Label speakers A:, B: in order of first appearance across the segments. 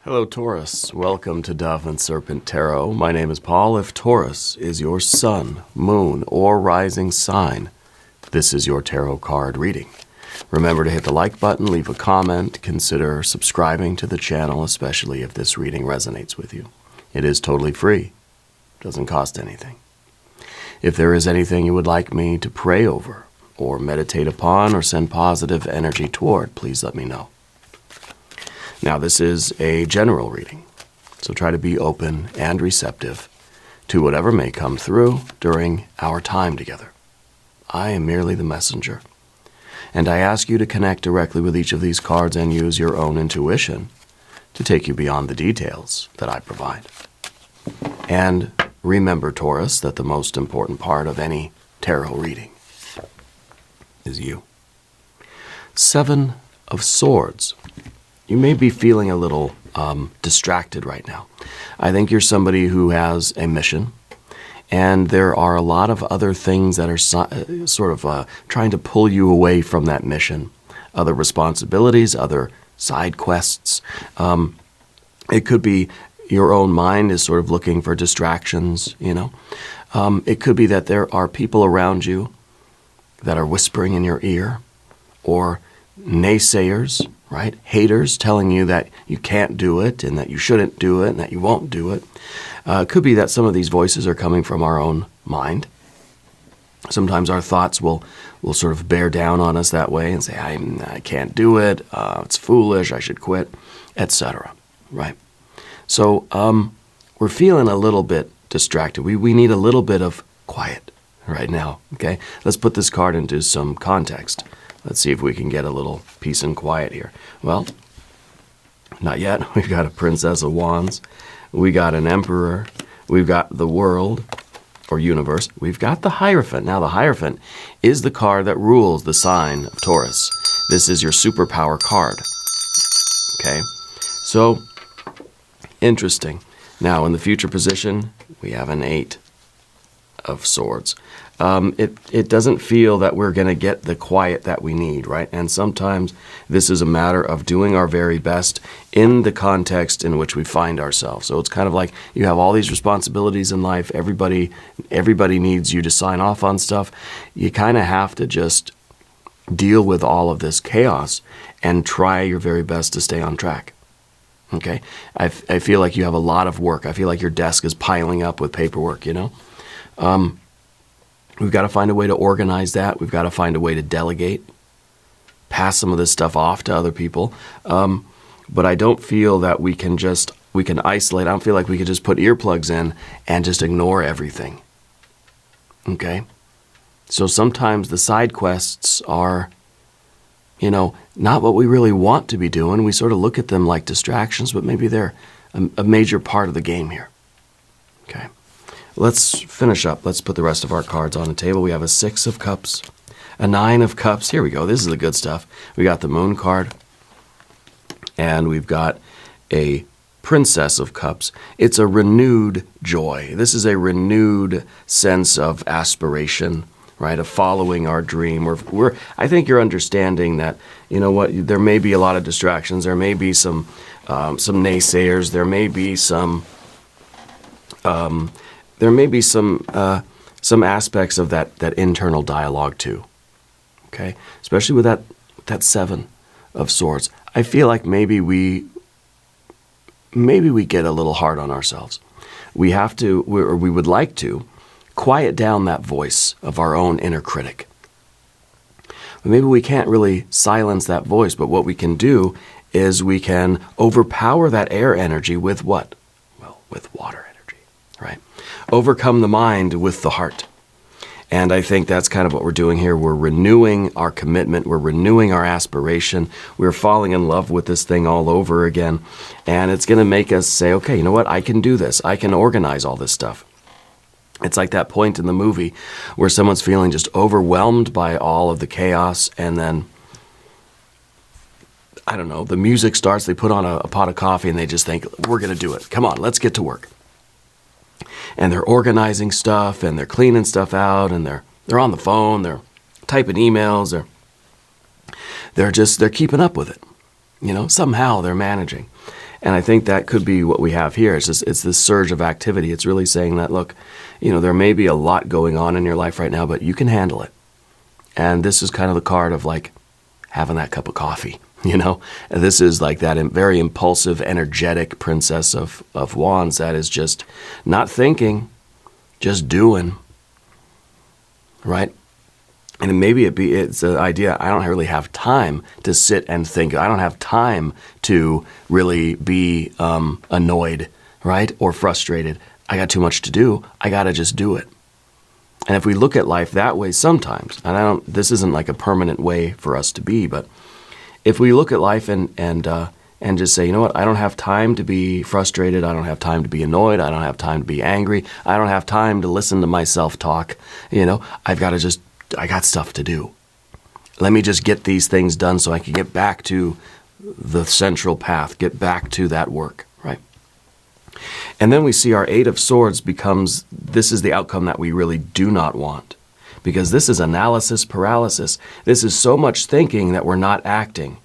A: Hello, Taurus. Welcome to Dove and Serpent Tarot. My name is Paul. If Taurus is your sun, moon, or rising sign, this is your tarot card reading. Remember to hit the like button, leave a comment, consider subscribing to the channel, especially if this reading resonates with you. It is totally free. Doesn't cost anything. If there is anything you would like me to pray over, or meditate upon, or send positive energy toward, please let me know. Now, this is a general reading, so try to be open and receptive to whatever may come through during our time together. I am merely the messenger, and I ask you to connect directly with each of these cards and use your own intuition to take you beyond the details that I provide. And remember, Taurus, that the most important part of any tarot reading is you. 7 of Swords. You may be feeling a little distracted right now. I think you're somebody who has a mission, and there are a lot of other things that are sort of trying to pull you away from that mission. Other responsibilities, other side quests. It could be your own mind is sort of looking for distractions, you know. It could be that there are people around you that are whispering in your ear, or naysayers, right? Haters telling you that you can't do it and that you shouldn't do it and that you won't do it. It could be that some of these voices are coming from our own mind. Sometimes our thoughts will sort of bear down on us that way and say, I can't do it, it's foolish, I should quit, etc. Right? So we're feeling a little bit distracted. We need a little bit of quiet right now, okay? Let's put this card into some context. Let's see if we can get a little peace and quiet here. Well, not yet. We've got a Princess of Wands. We got an Emperor. We've got the World, or Universe. We've got the Hierophant. Now, the Hierophant is the card that rules the sign of Taurus. This is your superpower card. Okay? So, interesting. Now, in the future position, we have an 8 of Swords. It doesn't feel that we're going to get the quiet that we need, right? And sometimes this is a matter of doing our very best in the context in which we find ourselves. So it's kind of like you have all these responsibilities in life. Everybody needs you to sign off on stuff. You kind of have to just deal with all of this chaos and try your very best to stay on track. Okay? I feel like you have a lot of work. I feel like your desk is piling up with paperwork, you know? We've got to find a way to organize that. We've got to find a way to delegate, pass some of this stuff off to other people. But I don't feel that we can isolate. I don't feel like we could just put earplugs in and just ignore everything. Okay? So sometimes the side quests are, you know, not what we really want to be doing. We sort of look at them like distractions, but maybe they're a major part of the game here. Okay? Let's finish up. Let's put the rest of our cards on the table. We have a 6 of Cups, a 9 of Cups. Here we go. This is the good stuff. We got the Moon card, and we've got a Princess of Cups. It's a renewed joy. This is a renewed sense of aspiration, right, of following our dream. I think you're understanding that, you know what, there may be a lot of distractions. There may be some naysayers. There may be some aspects of that internal dialogue too. Okay, especially with that 7 of Swords. I feel like maybe we get a little hard on ourselves. We have to, or we would like to, quiet down that voice of our own inner critic. But maybe we can't really silence that voice. But what we can do is we can overpower that air energy with what? Well, with water energy, right? Overcome the mind with the heart. And I think that's kind of what we're doing here. We're renewing our commitment. We're renewing our aspiration. We're falling in love with this thing all over again. And it's going to make us say, okay, you know what? I can do this. I can organize all this stuff. It's like that point in the movie where someone's feeling just overwhelmed by all of the chaos, and then, I don't know, the music starts, they put on a pot of coffee, and they just think, we're going to do it. Come on, let's get to work. And they're organizing stuff, and they're cleaning stuff out, and they're on the phone, they're typing emails, they're keeping up with it. You know, somehow they're managing. And I think that could be what we have here. It's this surge of activity. It's really saying that, look, there may be a lot going on in your life right now, but you can handle it. And this is kind of the card of like having that cup of coffee, And this is like that very impulsive, energetic princess of wands that is just not thinking, just doing, right? And maybe it's the idea, I don't really have time to sit and think. I don't have time to really be annoyed, right? Or frustrated. I got too much to do. I got to just do it. And if we look at life that way sometimes, and this isn't like a permanent way for us to be, but if we look at life and just say, you know what, I don't have time to be frustrated. I don't have time to be annoyed. I don't have time to be angry. I don't have time to listen to myself talk. I got stuff to do. Let me just get these things done so I can get back to the central path, get back to that work, right? And then we see our Eight of Swords this is the outcome that we really do not want. Because this is analysis paralysis. This is so much thinking that we're not acting.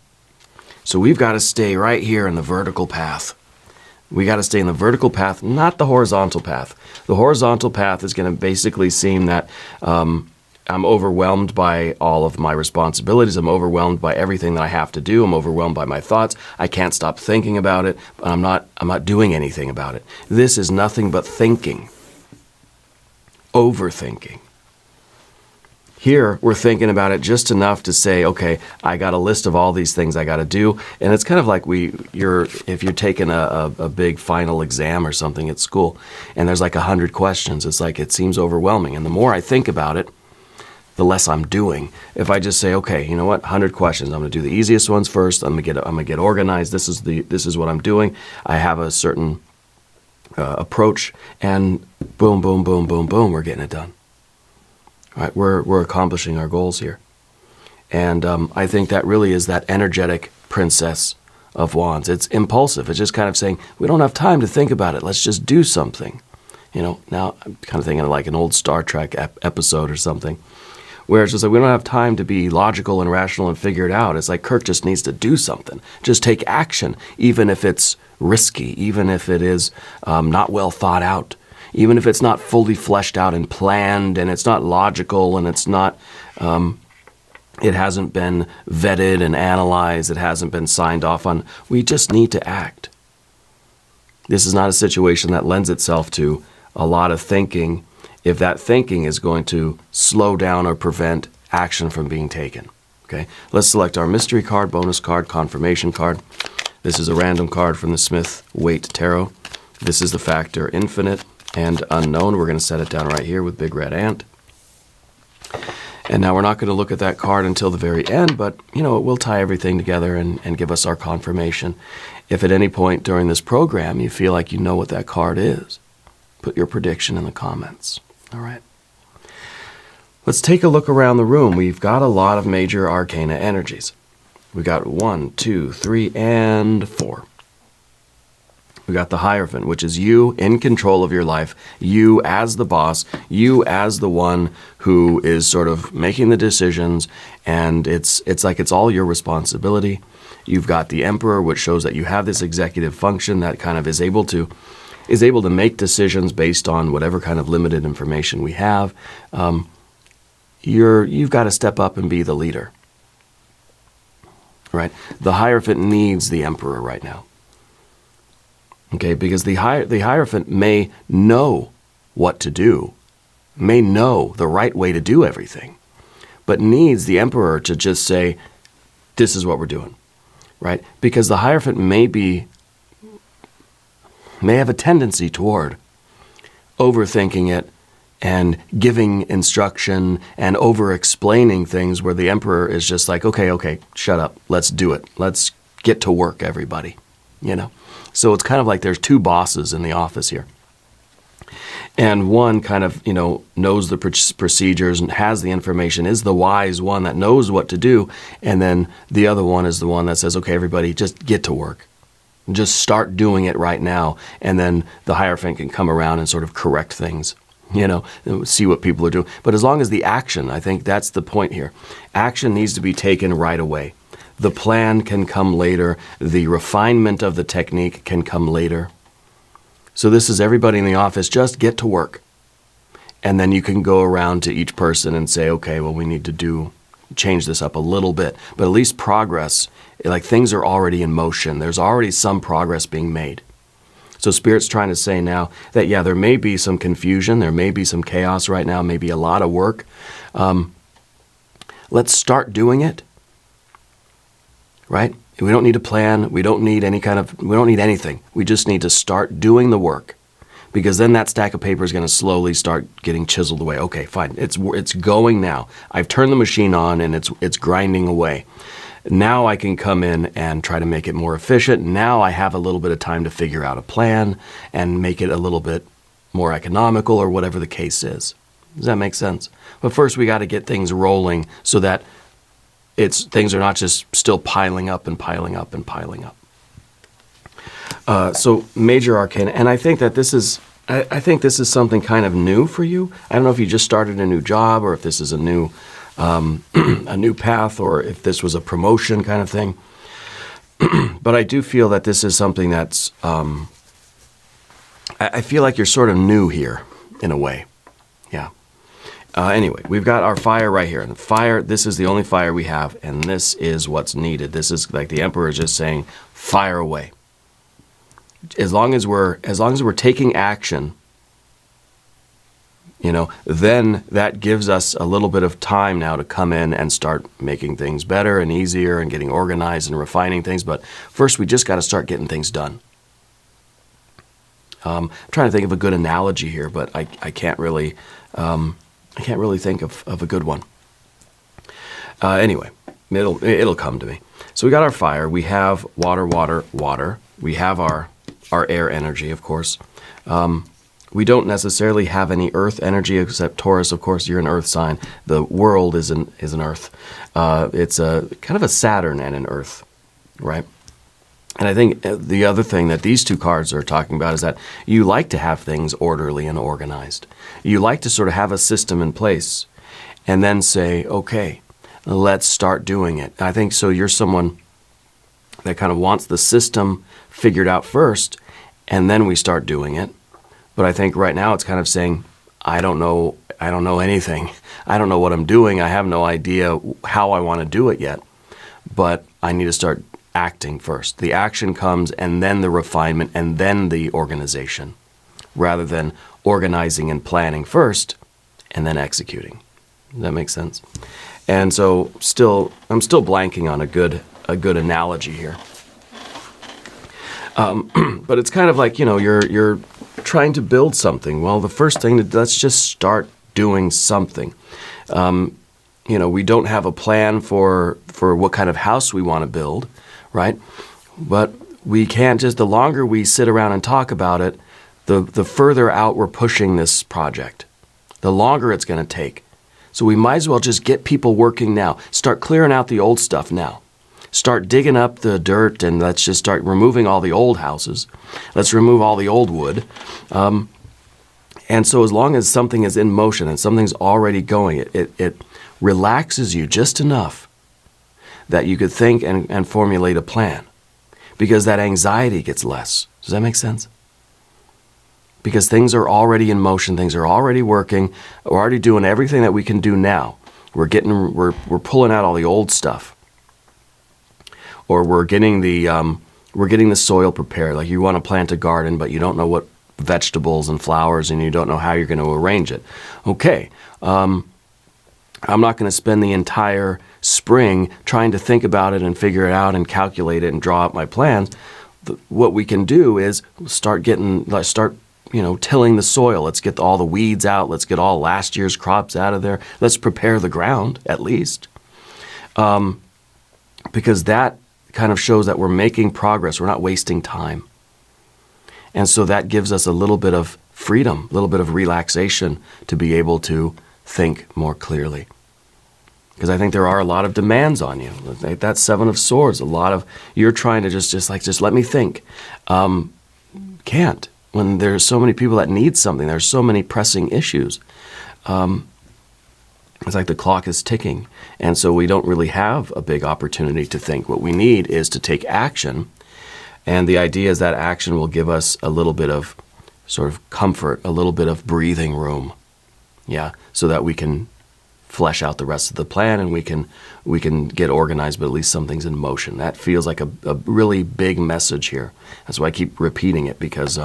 A: So we've got to stay right here in the vertical path. We got to stay in the vertical path, not the horizontal path. The horizontal path is going to basically seem that I'm overwhelmed by all of my responsibilities. I'm overwhelmed by everything that I have to do. I'm overwhelmed by my thoughts. I can't stop thinking about it, but I'm not doing anything about it. This is nothing but thinking. Overthinking. Here, we're thinking about it just enough to say, okay, I got a list of all these things I got to do. And it's kind of like if you're taking a big final exam or something at school, and there's like 100 questions, it's like it seems overwhelming. And the more I think about it, the less I'm doing. If I just say, okay, you know what, 100 questions, I'm going to do the easiest ones first. I'm going to get organized. This is what I'm doing. I have a certain approach, and boom, boom, boom, boom, boom, we're getting it done. Right, we're accomplishing our goals here. And I think that really is that energetic princess of wands. It's impulsive. It's just kind of saying, we don't have time to think about it. Let's just do something. Now I'm kind of thinking of like an old Star Trek episode or something, where it's just like, we don't have time to be logical and rational and figure it out. It's like Kirk just needs to do something. Just take action, even if it's risky, even if it is not well thought out. Even if it's not fully fleshed out and planned, and it's not logical, and it's not, it hasn't been vetted and analyzed, it hasn't been signed off on, we just need to act. This is not a situation that lends itself to a lot of thinking if that thinking is going to slow down or prevent action from being taken. Okay, let's select our mystery card, bonus card, confirmation card. This is a random card from the Smith-Waite Tarot. This is the factor infinite and unknown. We're going to set it down right here with Big Red Ant. And now we're not going to look at that card until the very end, but, it will tie everything together and give us our confirmation. If at any point during this program you feel like you know what that card is, put your prediction in the comments. All right. Let's take a look around the room. We've got a lot of major arcana energies. We got 1, 2, 3, and 4. We got the hierophant, which is you in control of your life, you as the boss, you as the one who is sort of making the decisions, and it's like it's all your responsibility. You've got the emperor, which shows that you have this executive function that kind of is able to make decisions based on whatever kind of limited information we have. You've got to step up and be the leader, right? The hierophant needs the emperor right now. Okay, because the hierophant may know what to do, may know the right way to do everything, but needs the emperor to just say, this is what we're doing, right? Because the hierophant may have a tendency toward overthinking it and giving instruction and over-explaining things where the emperor is just like, okay, shut up, let's do it. Let's get to work, everybody, So it's kind of like there's two bosses in the office here. And one kind of, knows the procedures and has the information, is the wise one that knows what to do. And then the other one is the one that says, okay, everybody, just get to work. Just start doing it right now. And then the hierophant can come around and sort of correct things, see what people are doing. But as long as the action, I think that's the point here. Action needs to be taken right away. The plan can come later. The refinement of the technique can come later. So this is everybody in the office, just get to work. And then you can go around to each person and say, okay, well, we need to change this up a little bit. But at least progress, like things are already in motion. There's already some progress being made. So Spirit's trying to say now that, yeah, there may be some confusion. There may be some chaos right now, maybe a lot of work. Let's start doing it, right? We don't need a plan. We don't need anything. We just need to start doing the work, because then that stack of paper is going to slowly start getting chiseled away. Okay, fine. It's going now. I've turned the machine on and it's grinding away. Now I can come in and try to make it more efficient. Now I have a little bit of time to figure out a plan and make it a little bit more economical, or whatever the case is. Does that make sense? But first we got to get things rolling so that things are not just still piling up and piling up and piling up. So major arcana, and I think that this is something kind of new for you. I don't know if you just started a new job, or if this is a new path, or if this was a promotion kind of thing. But I do feel that this is something that's, I feel like you're sort of new here in a way. Yeah. Anyway, we've got our fire right here. And the fire, this is the only fire we have, and this is what's needed. This is like the Emperor is just saying, fire away. As long as we're taking action, then that gives us a little bit of time now to come in and start making things better and easier and getting organized and refining things. But first, we just got to start getting things done. I'm trying to think of a good analogy here, but I can't really think of a good one. Anyway, it'll come to me. So we got our fire. We have water, water, water. We have our air energy, of course. We don't necessarily have any earth energy except Taurus. Of course, you're an earth sign. The world is an earth. It's a kind of a Saturn and an earth, right? And I think the other thing that these two cards are talking about is that you like to have things orderly and organized. You like to sort of have a system in place and then say, okay, let's start doing it. I think so. You're someone that kind of wants the system figured out first, and then we start doing it. But I think right now it's kind of saying, I don't know anything. I don't know what I'm doing. I have no idea how I want to do it yet. But I need to start acting first. The action comes, and then the refinement, and then the organization, rather than organizing and planning first and then executing. Does that make sense? And so I'm still blanking on a good analogy here. But it's kind of like, you're trying to build something. Well, the first thing, let's just start doing something. We don't have a plan for what kind of house we want to build, right? But we can't the longer we sit around and talk about it, the further out we're pushing this project, the longer it's going to take. So we might as well just get people working now. Start clearing out the old stuff now. Start digging up the dirt, and let's just start removing all the old houses. Let's remove all the old wood. And so as long as something is in motion and something's already going, it relaxes you just enough that you could think and formulate a plan, because that anxiety gets less. Does that make sense? Because things are already in motion, things are already working, we're already doing everything that we can do now. We're pulling out all the old stuff. Or we're getting the soil prepared. Like you want to plant a garden, but you don't know what vegetables and flowers, and you don't know how you're going to arrange it. Okay, I'm not going to spend the entire spring trying to think about it and figure it out and calculate it and draw up my plans. What we can do is start tilling the soil. Let's get all the weeds out. Let's get all last year's crops out of there. Let's prepare the ground at least, because that kind of shows that we're making progress. We're not wasting time. And so that gives us a little bit of freedom, a little bit of relaxation to be able to think more clearly. Because I think there are a lot of demands on you. That Seven of Swords, you're trying to just let me think. Can't. When there's so many people that need something, there's so many pressing issues. It's like the clock is ticking. And so we don't really have a big opportunity to think. What we need is to take action. And the idea is that action will give us a little bit of sort of comfort, a little bit of breathing room. Yeah, so that we can flesh out the rest of the plan and we can get organized, but at least something's in motion. That feels like a really big message here. That's why I keep repeating it, because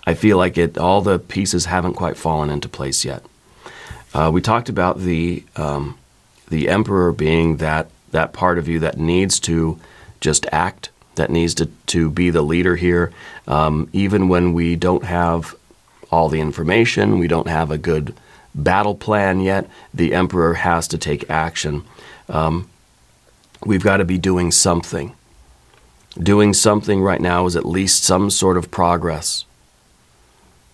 A: I feel like all the pieces haven't quite fallen into place yet. We talked about the emperor being that part of you that needs to just act, that needs to be the leader here, even when we don't have all the information, we don't have a good battle plan yet, the emperor has to take action. We've got to be doing something. Doing something right now is at least some sort of progress.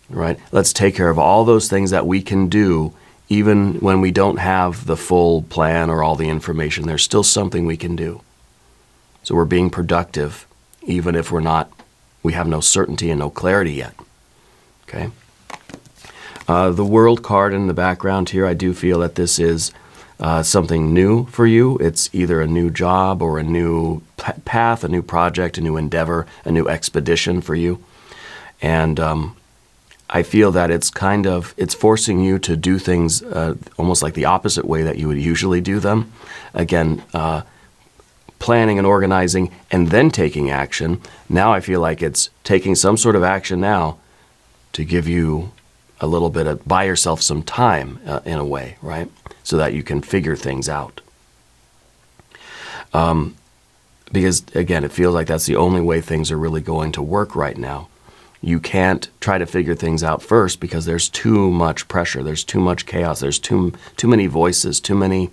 A: Right? Let's take care of all those things that we can do even when we don't have the full plan or all the information. There's still something we can do. So we're being productive even if we have no certainty and no clarity yet. Okay? The World card in the background here, I do feel that this is something new for you. It's either a new job or a new path, a new project, a new endeavor, a new expedition for you. And I feel that it's forcing you to do things almost like the opposite way that you would usually do them. Again, planning and organizing and then taking action. Now I feel like it's taking some sort of action now to give you a little bit of, buy yourself some time in a way, right? So that you can figure things out. Because again, it feels like that's the only way things are really going to work right now. You can't try to figure things out first because there's too much pressure, there's too much chaos, there's too many voices, too many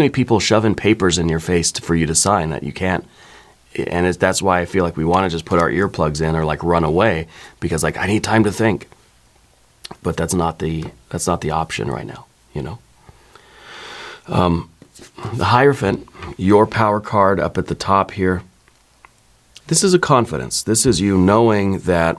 A: people shoving papers in your face for you to sign that you can't. And that's why I feel like we want to just put our earplugs in or like run away because like I need time to think. But that's not the option right now, you know. The Hierophant, your power card up at the top here. This is a confidence. This is you knowing that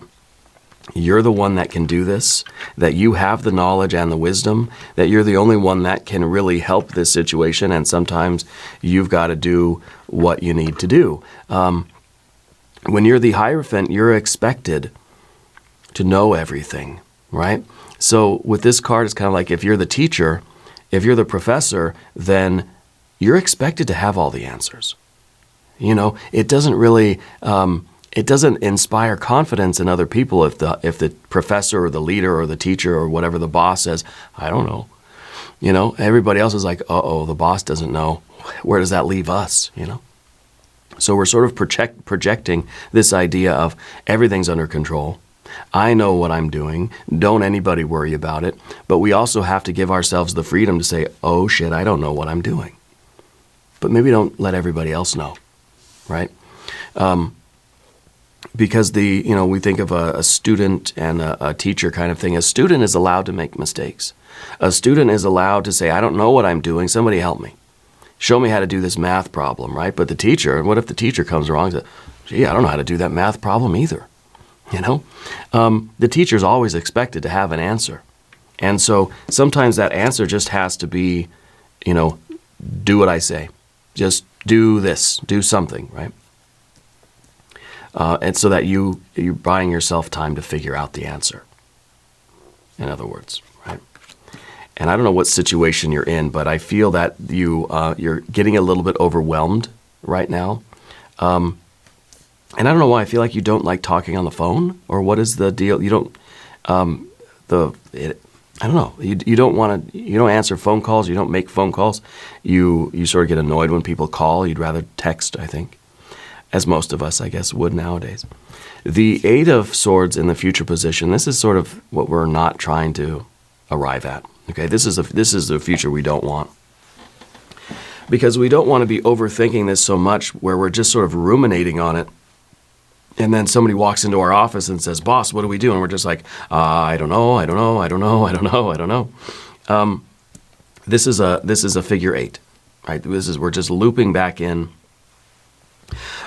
A: you're the one that can do this, that you have the knowledge and the wisdom, that you're the only one that can really help this situation, and sometimes you've got to do what you need to do. When you're the Hierophant, you're expected to know everything, right? So with this card, it's kind of like if you're the teacher, if you're the professor, then you're expected to have all the answers. You know, it doesn't really, it doesn't inspire confidence in other people if the professor or the leader or the teacher or whatever the boss says, I don't know. You know, everybody else is like, uh-oh, the boss doesn't know. Where does that leave us, you know? So we're sort of projecting this idea of everything's under control. I know what I'm doing. Don't anybody worry about it. But we also have to give ourselves the freedom to say, oh shit, I don't know what I'm doing. But maybe don't let everybody else know, right? Because we think of a student and a teacher kind of thing. A student is allowed to make mistakes. A student is allowed to say, I don't know what I'm doing. Somebody help me. Show me how to do this math problem, right? But the teacher, what if the teacher comes along and says, gee, I don't know how to do that math problem either. You know, the teacher's always expected to have an answer. And so sometimes that answer just has to be, you know, do what I say. Just do this, do something, right? And so that you're buying yourself time to figure out the answer. In other words, right? And I don't know what situation you're in, but I feel that you're getting a little bit overwhelmed right now. And I don't know why. I feel like you don't like talking on the phone, or what is the deal? You don't, I don't know. You don't want to. You don't answer phone calls. You don't make phone calls. You sort of get annoyed when people call. You'd rather text, I think, as most of us, I guess, would nowadays. The Eight of Swords in the future position. This is sort of what we're not trying to arrive at. Okay, this is the future we don't want. Because we don't want to be overthinking this so much where we're just sort of ruminating on it. And then somebody walks into our office and says, boss, what do we do? And we're just like, I don't know. This is a figure eight, right? We're just looping back in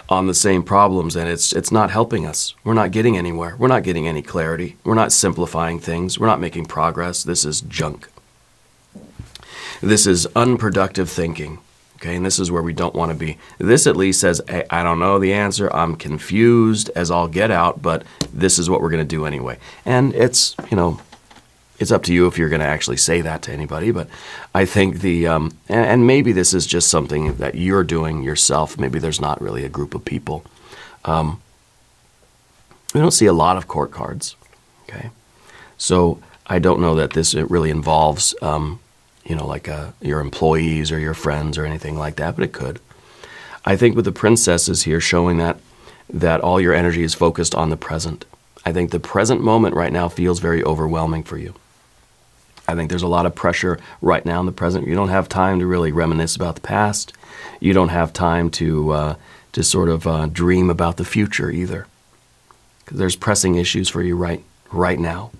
A: on the same problems, and it's not helping us. We're not getting anywhere. We're not getting any clarity. We're not simplifying things. We're not making progress. This is junk. This is unproductive thinking. Okay, and this is where we don't want to be. This at least says, hey, I don't know the answer. I'm confused as all get out, but this is what we're going to do anyway. And it's, it's up to you if you're going to actually say that to anybody. But I think and maybe this is just something that you're doing yourself. Maybe there's not really a group of people. We don't see a lot of court cards. Okay, so I don't know that this really involves like your employees or your friends or anything like that, but it could. I think with the princesses here showing that all your energy is focused on the present. I think the present moment right now feels very overwhelming for you. I think there's a lot of pressure right now in the present. You don't have time to really reminisce about the past. You don't have time to sort of dream about the future either. 'Cause there's pressing issues for you right now,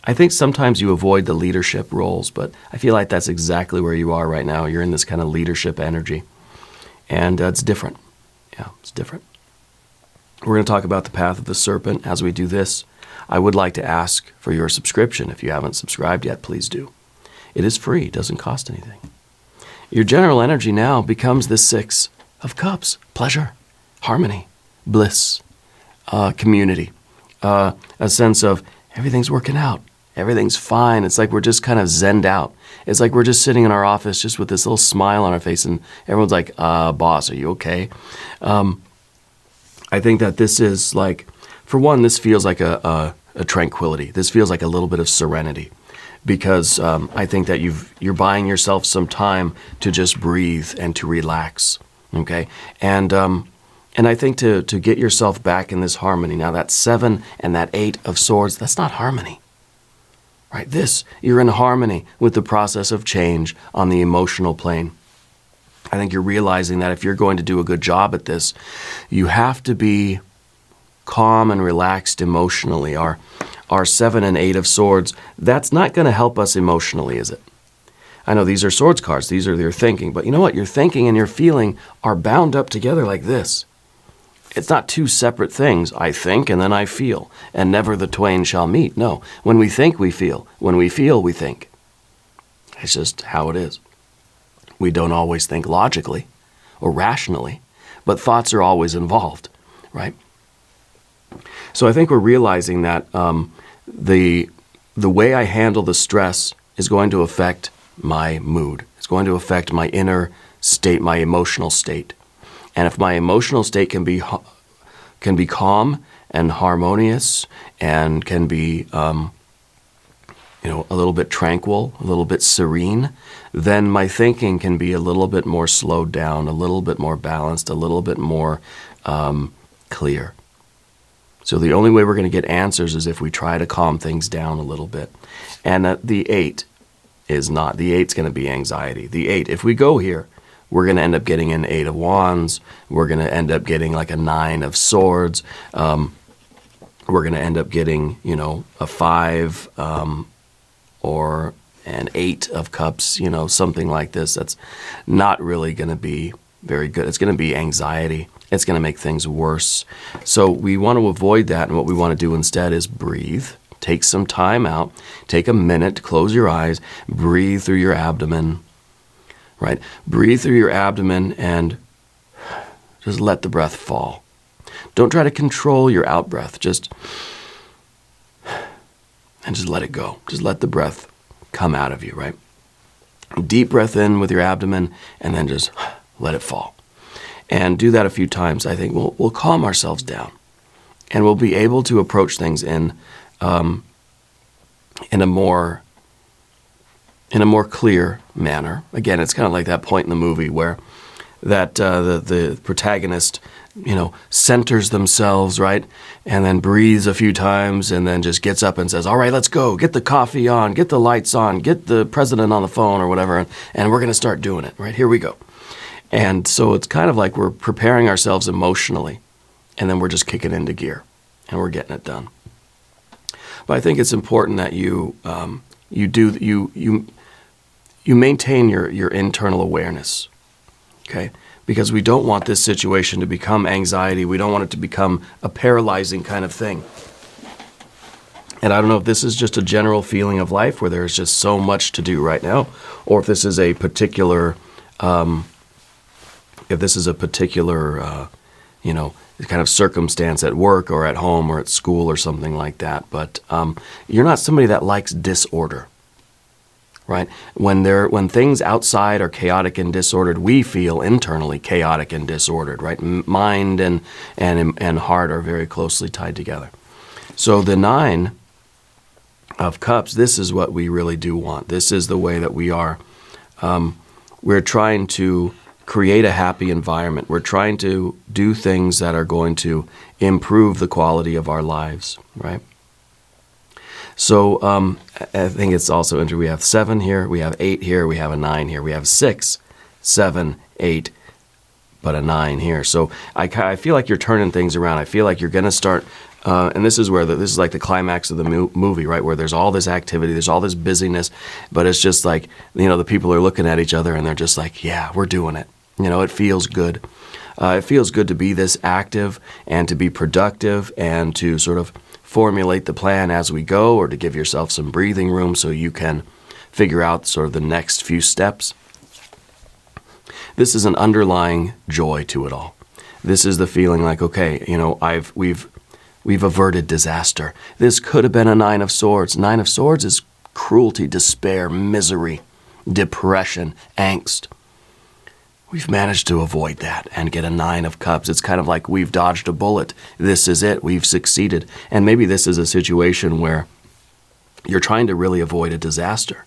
A: I think sometimes you avoid the leadership roles, but I feel like that's exactly where you are right now. You're in this kind of leadership energy, and it's different. Yeah, it's different. We're going to talk about the path of the serpent. As we do this, I would like to ask for your subscription. If you haven't subscribed yet, please do. It is free. It doesn't cost anything. Your general energy now becomes the Six of Cups. Pleasure, harmony, bliss, community, a sense of everything's working out. Everything's fine. It's like we're just kind of zenned out. It's like we're just sitting in our office just with this little smile on our face, and everyone's like, boss, are you okay? I think that this is like, for one, this feels like a tranquility. This feels like a little bit of serenity, because I think that you're buying yourself some time to just breathe and to relax, okay? And I think to get yourself back in this harmony, now that 7 and that 8 of swords, that's not harmony, right? You're in harmony with the process of change on the emotional plane. I think you're realizing that if you're going to do a good job at this, you have to be calm and relaxed emotionally. Our 7 and 8 of swords, that's not going to help us emotionally, is it? I know these are swords cards. These are your thinking. But you know what? Your thinking and your feeling are bound up together like this. It's not two separate things. I think and then I feel, and never the twain shall meet. No, when we think, we feel. When we feel, we think. It's just how it is. We don't always think logically or rationally, but thoughts are always involved, right? So I think we're realizing that the way I handle the stress is going to affect my mood. It's going to affect my inner state, my emotional state. And if my emotional state can be calm and harmonious and can be a little bit tranquil, a little bit serene, then my thinking can be a little bit more slowed down, a little bit more balanced, a little bit more clear. So the only way we're going to get answers is if we try to calm things down a little bit. And the 8 is not. The 8's going to be anxiety. The 8, if we go here, we're going to end up getting an 8 of wands. We're going to end up getting like a 9 of swords. We're going to end up getting, a 5 or an 8 of cups, something like this. That's not really going to be very good. It's going to be anxiety. It's going to make things worse. So we want to avoid that, and what we want to do instead is breathe. Take some time out. Take a minute, close your eyes, breathe through your abdomen. Right? Breathe through your abdomen and just let the breath fall. Don't try to control your out breath. Just let it go. Just let the breath come out of you, right? Deep breath in with your abdomen and then just let it fall. And do that a few times. I think we'll calm ourselves down, and we'll be able to approach things in a more clear manner. Again, it's kind of like that point in the movie where that the protagonist, centers themselves, right? And then breathes a few times and then just gets up and says, all right, let's go. Get the coffee on, get the lights on, get the president on the phone or whatever, and we're going to start doing it, right? Here we go. And so it's kind of like we're preparing ourselves emotionally, and then we're just kicking into gear, and we're getting it done. But I think it's important that you maintain your internal awareness, okay? Because we don't want this situation to become anxiety. We don't want it to become a paralyzing kind of thing. And I don't know if this is just a general feeling of life where there's just so much to do right now, or if this is a particular, kind of circumstance at work or at home or at school or something like that. But you're not somebody that likes disorder, right? When things outside are chaotic and disordered, we feel internally chaotic and disordered, right? Mind and heart are very closely tied together. So the 9 of Cups, this is what we really do want. This is the way that we are. We're trying to create a happy environment. We're trying to do things that are going to improve the quality of our lives, right? So I think it's also interesting. We have 7 here, we have 8 here, we have a 9 here, we have 6, 7, 8, but a 9 here. So I feel like you're turning things around. I feel like you're going to start, and this is where this is like the climax of the movie, right? Where there's all this activity, there's all this busyness, but it's just like, the people are looking at each other and they're just like, yeah, we're doing it. It feels good. It feels good to be this active and to be productive and to sort of formulate the plan as we go, or to give yourself some breathing room so you can figure out sort of the next few steps. This is an underlying joy to it all. This is the feeling like, okay, we've averted disaster. This could have been a 9 of Swords. 9 of Swords is cruelty, despair, misery, depression, angst. We've managed to avoid that and get a 9 of Cups. It's kind of like we've dodged a bullet. This is it. We've succeeded. And maybe this is a situation where you're trying to really avoid a disaster,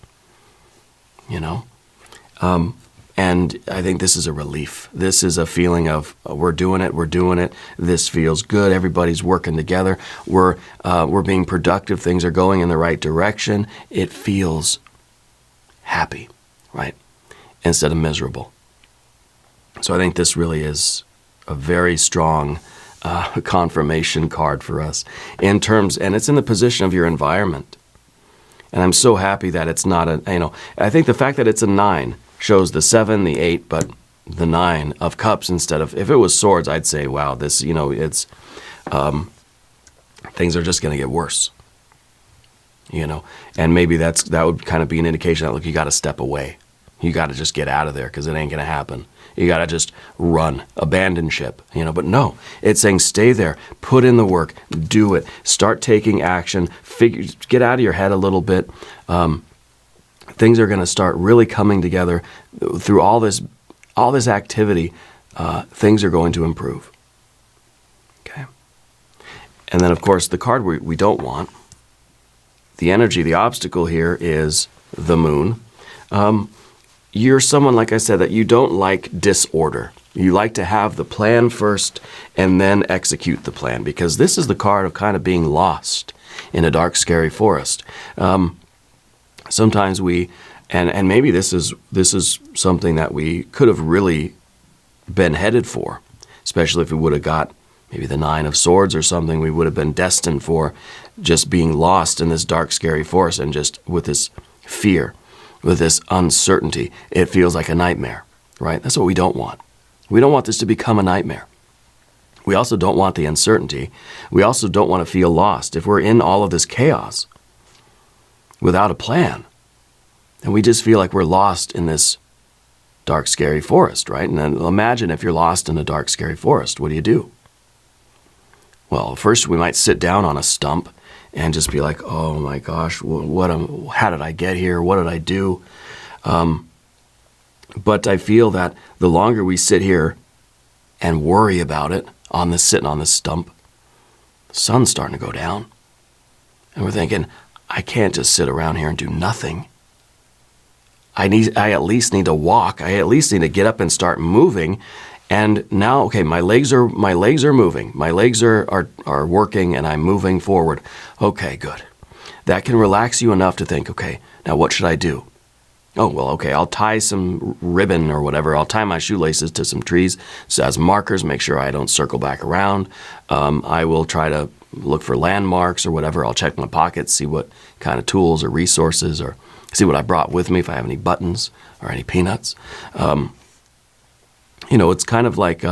A: And I think this is a relief. This is a feeling of we're doing it. This feels good. Everybody's working together. We're being productive. Things are going in the right direction. It feels happy, right? Instead of miserable. So I think this really is a very strong confirmation card for us and it's in the position of your environment. And I'm so happy that it's not I think the fact that it's a 9 shows the 7, the 8, but the 9 of Cups instead of, if it was Swords, I'd say, wow, this, it's, things are just going to get worse, and maybe that would kind of be an indication that, look, you got to step away. You got to just get out of there because it ain't going to happen. You got to just run, abandon ship, but no, it's saying stay there, put in the work, do it, start taking action, get out of your head a little bit. Things are going to start really coming together through all this activity. Things are going to improve. Okay. And then, of course, the card we don't want, the energy, the obstacle here is the Moon. You're someone, like I said, that you don't like disorder. You like to have the plan first and then execute the plan, because this is the card of kind of being lost in a dark, scary forest. Sometimes and maybe this is something that we could have really been headed for, especially if we would have got maybe the 9 of Swords or something. We would have been destined for just being lost in this dark, scary forest and just with this fear, with this uncertainty. It feels like a nightmare, right? That's what we don't want. We don't want this to become a nightmare. We also don't want the uncertainty. We also don't want to feel lost. If we're in all of this chaos without a plan, and we just feel like we're lost in this dark, scary forest, right? And then imagine if you're lost in a dark, scary forest, what do? Well, first we might sit down on a stump and just be like, oh my gosh, how did I get here? What did I do? But I feel that the longer we sit here and worry about it, sitting on this stump, the sun's starting to go down. And we're thinking, I can't just sit around here and do nothing. I at least need to walk. I at least need to get up and start moving. And now, okay, my legs are moving. My legs are working and I'm moving forward. Okay, good. That can relax you enough to think, okay, now what should I do? Oh, well, okay, I'll tie some ribbon or whatever. I'll tie my shoelaces to some trees as markers, make sure I don't circle back around. I will try to look for landmarks or whatever. I'll check my pockets, see what kind of tools or resources, or see what I brought with me, if I have any buttons or any peanuts. It's kind of like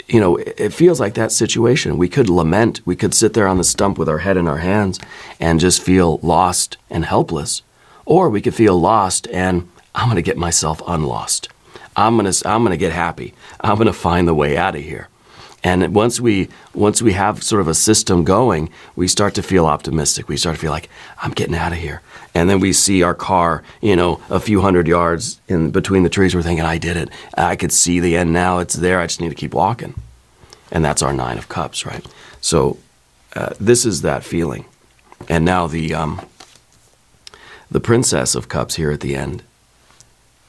A: it feels like that situation. We could lament. We could sit there on the stump with our head in our hands and just feel lost and helpless. Or we could feel lost and I'm going to get myself unlost. I'm going to get happy. I'm going to find the way out of here. And once we have sort of a system going, we start to feel optimistic. We start to feel like, I'm getting out of here. And then we see our car, a few hundred yards in between the trees. We're thinking, I did it. I could see the end now. It's there. I just need to keep walking. And that's our 9 of Cups, right? So this is that feeling. And now the Princess of Cups here at the end.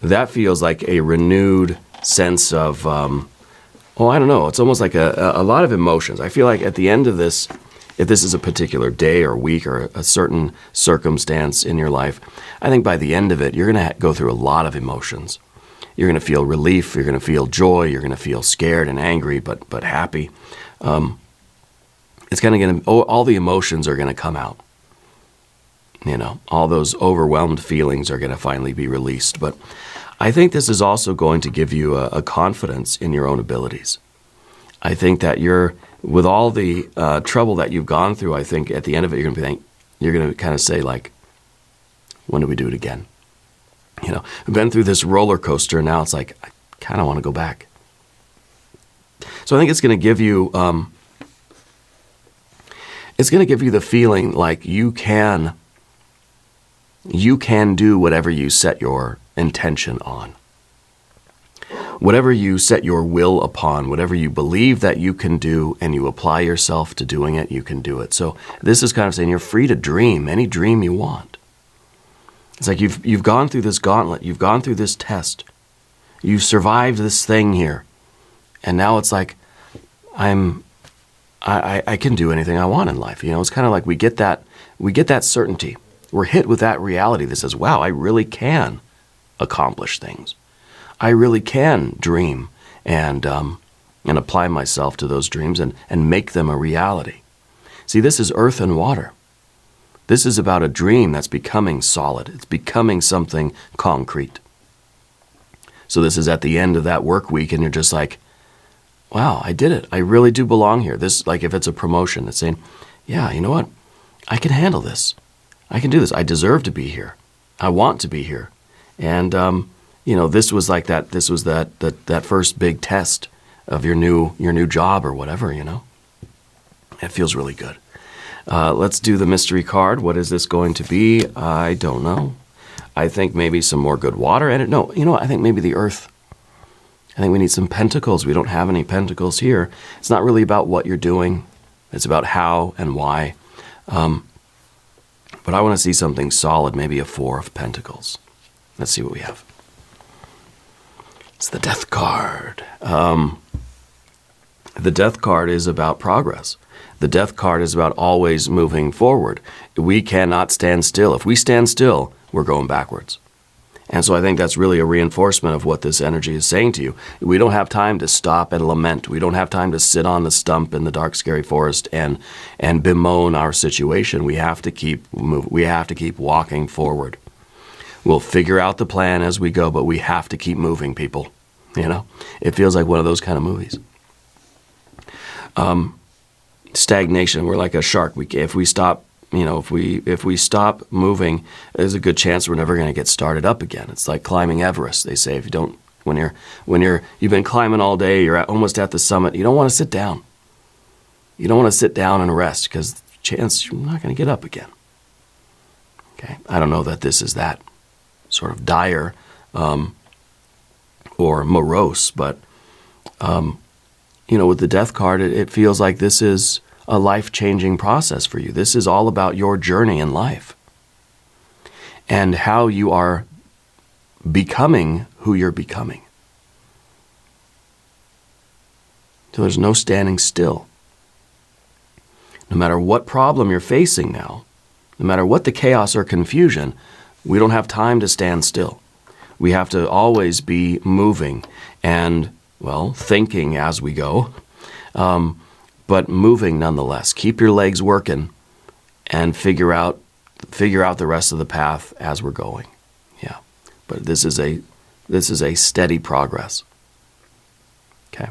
A: That feels like a renewed sense of, I don't know. It's almost like a lot of emotions. I feel like at the end of this, if this is a particular day or week or a certain circumstance in your life, I think by the end of it, you're going to go through a lot of emotions. You're going to feel relief. You're going to feel joy. You're going to feel scared and angry, but happy. It's kind of all the emotions are going to come out. All those overwhelmed feelings are going to finally be released. But I think this is also going to give you a confidence in your own abilities. I think that with all the trouble that you've gone through, I think at the end of it, you're going to kind of say, like, when do we do it again? We've been through this roller coaster. Now it's like, I kind of want to go back. So I think it's going to give you, the feeling like you can do whatever you set your intention on. Whatever you set your will upon, whatever you believe that you can do and you apply yourself to doing it, you can do it. So this is kind of saying you're free to dream any dream you want. It's like you've gone through this gauntlet, you've gone through this test, you've survived this thing here, and now it's like I can do anything I want in life. It's kind of like we get that certainty. We're hit with that reality that says, wow, I really can accomplish things. I really can dream and apply myself to those dreams and make them a reality. See, this is earth and water. This is about a dream that's becoming solid. It's becoming something concrete. So this is at the end of that work week, and you're just like, wow, I did it. I really do belong here. This, like if it's a promotion, it's saying, yeah, you know what? I can handle this. I can do this. I deserve to be here. I want to be here. And, this was like that. This was that first big test of your new job or whatever, It feels really good. Let's do the mystery card. What is this going to be? I don't know. I think maybe some more good water. And I think maybe the earth. I think we need some pentacles. We don't have any pentacles here. It's not really about what you're doing. It's about how and why. But I want to see something solid, maybe a 4 of Pentacles. Let's see what we have. It's the Death card. The Death card is about progress. The Death card is about always moving forward. We cannot stand still. If we stand still, we're going backwards. And so I think that's really a reinforcement of what this energy is saying to you. We don't have time to stop and lament. We don't have time to sit on the stump in the dark, scary forest and bemoan our situation. We have to keep walking forward. We'll figure out the plan as we go, but we have to keep moving, people. It feels like one of those kind of movies. Stagnation. We're like a shark. If we stop moving, there's a good chance we're never going to get started up again. It's like climbing Everest. They say if you don't, you've been climbing all day, you're almost at the summit, you don't want to sit down. You don't want to sit down and rest because chance you're not going to get up again. Okay, I don't know that this is that sort of dire or morose, but with the Death card, it feels like this is a life-changing process for you. This is all about your journey in life and how you are becoming who you're becoming. So there's no standing still. No matter what problem you're facing now, no matter what the chaos or confusion, we don't have time to stand still. We have to always be moving and, thinking as we go. But moving nonetheless. Keep your legs working and figure out the rest of the path as we're going. Yeah. But this is a steady progress. Okay.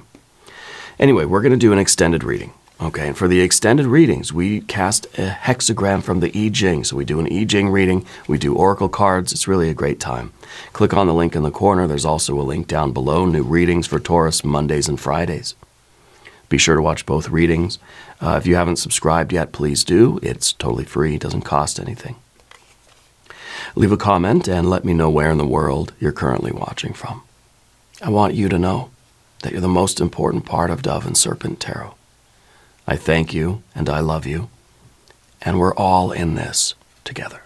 A: Anyway, we're going to do an extended reading. Okay, and for the extended readings, we cast a hexagram from the I Ching. So we do an I Ching reading, we do oracle cards. It's really a great time. Click on the link in the corner. There's also a link down below, new readings for Taurus Mondays and Fridays. Be sure to watch both readings. If you haven't subscribed yet, please do. It's totally free, it doesn't cost anything. Leave a comment and let me know where in the world you're currently watching from. I want you to know that you're the most important part of Dove and Serpent Tarot. I thank you and I love you, and we're all in this together.